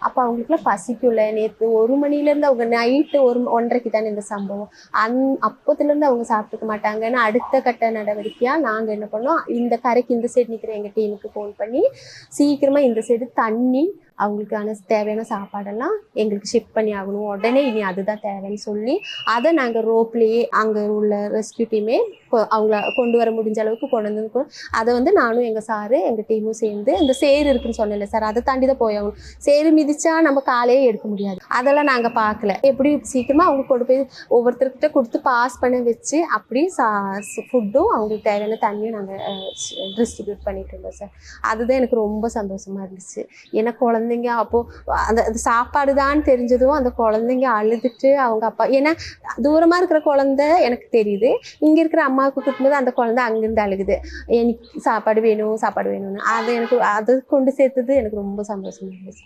அப்போ அவங்களுக்குலாம் பசிக்கும்ல. நேற்று 1 மணிலேருந்து அவங்க நைட்டு 1:30க்கு தானே இந்த சம்பவம். அப்போத்துலேருந்து அவங்க சாப்பிட்டுக்க மாட்டாங்கன்னு அடுத்த கட்ட நடவடிக்கையாக நாங்கள் என்ன பண்ணோம், இந்த கரைக்கு இந்த சைடு நிற்கிற எங்கள் டீமுக்கு ஃபோன் பண்ணி சீக்கிரமாக இந்த சைடு தண்ணி அவங்களுக்கான தேவையான சாப்பாடெல்லாம் எங்களுக்கு ஷிஃப்ட் பண்ணி ஆகணும், உடனே இனி அதுதான் தேவைன்னு சொல்லி அதை நாங்கள் ரோப்லேயே அங்கே உள்ள ரெஸ்கியூ டீமே அவங்கள கொண்டு வர முடிஞ்ச அளவுக்கு கொண்டு வந்து அதை வந்து நானும் எங்கள் சாரு எங்கள் டீமும் சேர்ந்து இந்த சேரு இருக்குன்னு சொன்னேன்ல சார், அதை தாண்டி தான் போய் ஆகணும். சேரு மிதிச்சா நம்ம காலையே எடுக்க முடியாது, அதெல்லாம் நாங்கள் பார்க்கல. எப்படி சீக்கிரமாக அவங்க கொண்டு போய் ஒவ்வொருத்தர்கிட்ட கொடுத்து பாஸ் பண்ண வச்சு அப்படி ஃபுட்டும் அவங்களுக்கு தேவையான தண்ணியும் நாங்கள் டிஸ்ட்ரிபியூட் பண்ணிட்டு இருந்தோம் சார். அதுதான் எனக்கு ரொம்ப சந்தோஷமாக இருந்துச்சு. ஏன்னா குழந்தைங்க அப்போது அந்த சாப்பாடு தான் தெரிஞ்சதும் அந்த குழந்தைங்க அழுதுட்டு அவங்க அப்பா, ஏன்னா தூரமாக இருக்கிற குழந்தை எனக்கு தெரியுது, இங்கே இருக்கிற அம்மாவுக்கு கொடுக்கும்போது அந்த குழந்தை அங்கேருந்து அழுகுது, எனக்கு சாப்பாடு வேணும் சாப்பாடு வேணும்னு. அது எனக்கு அது கொண்டு சேர்த்தது எனக்கு ரொம்ப சந்தோஷமாக இருந்துச்சு.